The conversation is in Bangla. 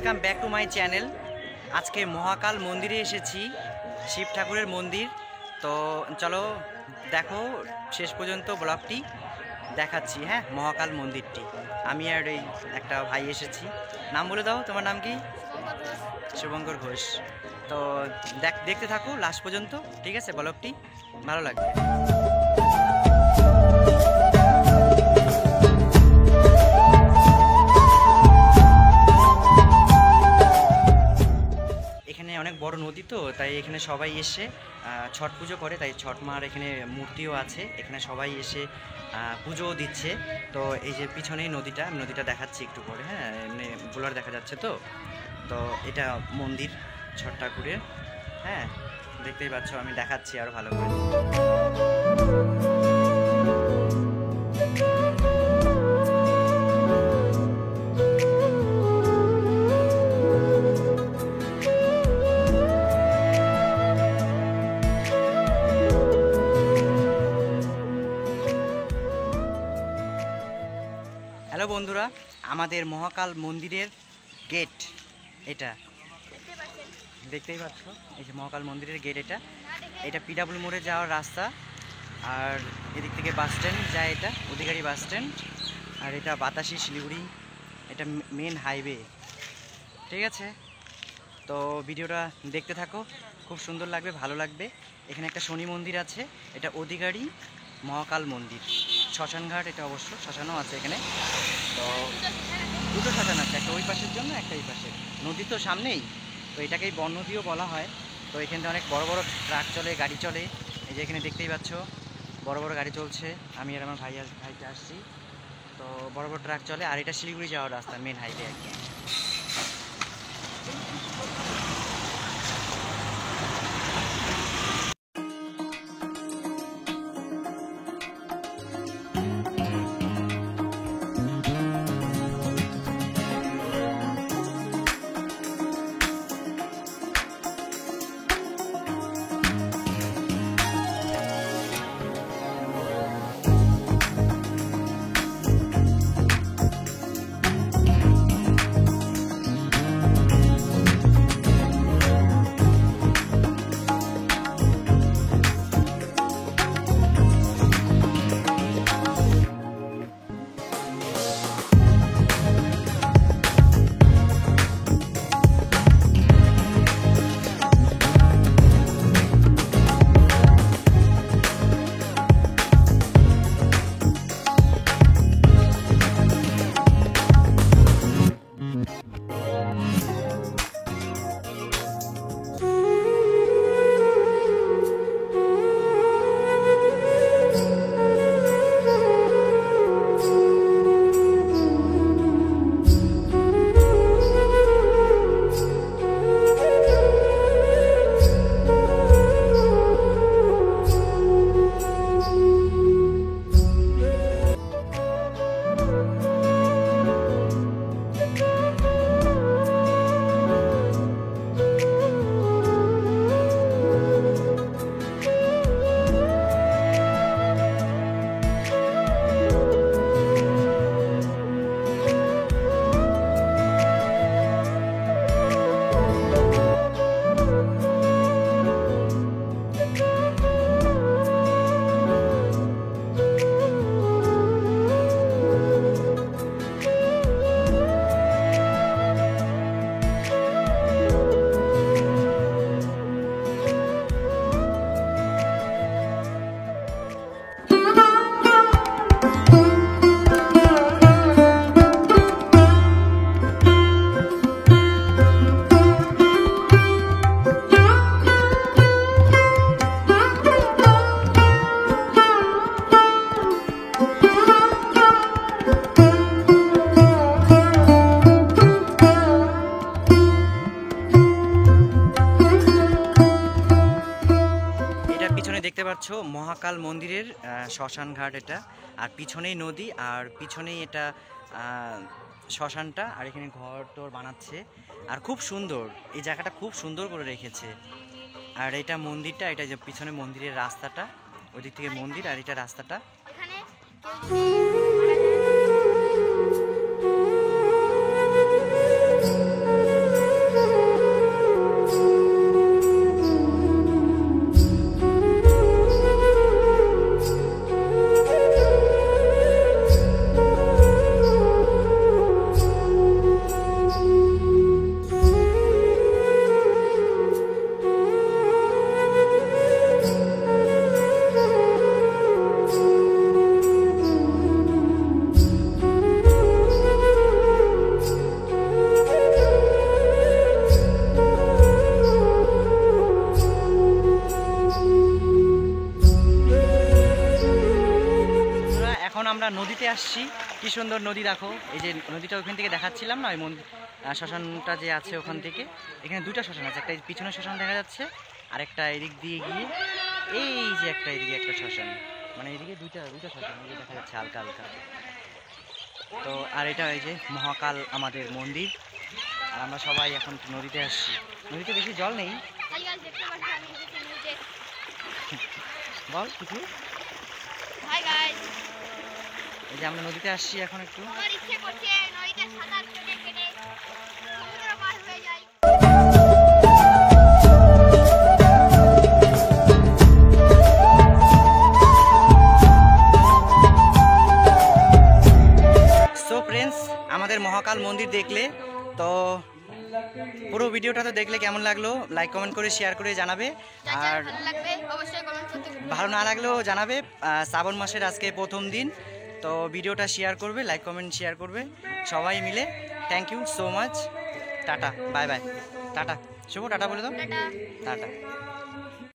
Welcome back to my channel. আজকে মহাকাল মন্দিরে এসেছি, শিব ঠাকুরের মন্দির। তো চলো দেখো শেষ পর্যন্ত ব্লগটি দেখাচ্ছি। হ্যাঁ, মহাকাল মন্দিরটি আমি আর এই একটা ভাই এসেছি। নাম বলে দাও, তোমার নাম কি? শুভঙ্কর ঘোষ। তো দেখতে থাকো লাস্ট পর্যন্ত, ঠিক আছে? ব্লগটি ভালো লাগবে। এখানে অনেক বড় নদী, তো তাই এখানে সবাই এসে ছট পুজো করে। তাই ছট মার এখানে মূর্তিও আছে, এখানে সবাই এসে পুজোও দিচ্ছে। তো এই যে পিছনেই নদীটা, আমি নদীটা দেখাচ্ছি একটু পরে। হ্যাঁ, এমনি ব্লোর দেখা যাচ্ছে। তো তো এটা মন্দির ছট ঠাকুরের। হ্যাঁ, দেখতেই পাচ্ছ, আমি দেখাচ্ছি আরও ভালো করে। হ্যালো বন্ধুরা, আমাদের মহাকাল মন্দিরের গেট এটা দেখতেই পাচ্ছ। এই যে মহাকাল মন্দিরের গেট, এটা পিডাব্লিউ মোড়ে যাওয়ার রাস্তা। আর এদিক থেকে বাস স্ট্যান্ড যায়, এটা অধিকারী বাস স্ট্যান্ড। আর এটা বাতাসি শিলিগুড়ি, এটা মেন হাইওয়ে, ঠিক আছে? তো ভিডিওটা দেখতে থাকো, খুব সুন্দর লাগবে, ভালো লাগবে। এখানে একটা শনি মন্দির আছে, এটা অধিকারী মহাকাল মন্দির। শ্মশানঘাট, এটা অবশ্য শ্মশানও আছে এখানে। তো দুটো শ্মশান আছে, একটা ওই পাশের জন্য, একটা এই পাশে। নদী তো সামনেই, তো এটাকেই বননদীও বলা হয়। তো এখানে অনেক বড় বড় ট্রাক চলে, গাড়ি চলে। এই যে এখানে দেখতেই পাচ্ছ বড় বড় গাড়ি চলছে। আমি আর আমার ভাইতে আসছি। তো বড় বড় ট্রাক চলে। আর এটা শিলিগুড়ি যাওয়ার রাস্তা, মেন হাইওয়ে একদম। দেখতে পাচ্ছ মহাকাল মন্দিরের শ্মশান ঘাট এটা। আর পিছনেই নদী, আর পিছনেই এটা শ্মশানটা। আর এখানে ঘর টর বানাচ্ছে, আর খুব সুন্দর এই জায়গাটা, খুব সুন্দর করে রেখেছে। আর এটা মন্দিরটা, এটা যে পিছনে মন্দিরের রাস্তাটা, ওই দিক থেকে মন্দির, আর এটা রাস্তাটা। নদীতে আসছি, কি সুন্দর নদী দেখো। এই যে নদীটা ওখান থেকে দেখাচ্ছিলাম না, ওই শ্মশানটা যে আছে ওখান থেকে। এখানে দুটো শ্মশান আছে, একটা পিছনে শ্মশান দেখা যাচ্ছে, আর একটা এদিক দিয়ে গিয়ে এই যে একটা এদিকে একটা শ্মশান, মানে এদিকে দুইটা শ্মশান এই যে দেখা যাচ্ছে হালকা হালকা। তো আর এটা এই যে মহাকাল আমাদের মন্দির, আর আমরা সবাই এখন নদীতে আসছি। নদীতে বেশি জল নেই, বল কিছু। এই যে আমরা নদীতে আসছি এখন একটু। সো ফ্রেন্ডস, আমাদের মহাকাল মন্দির দেখলে তো পুরো ভিডিওটা তো দেখলে কেমন লাগলো লাইক কমেন্ট করে শেয়ার করে জানাবে, আর ভালো না লাগলেও জানাবে। শ্রাবণ মাসের আজকে প্রথম দিন, তো ভিডিওটা শেয়ার করবে, লাইক কমেন্ট শেয়ার করবে সবাই মিলে। Thank you so much, tata bye bye. Tata Shubho, tata বলে দাও, টাটা।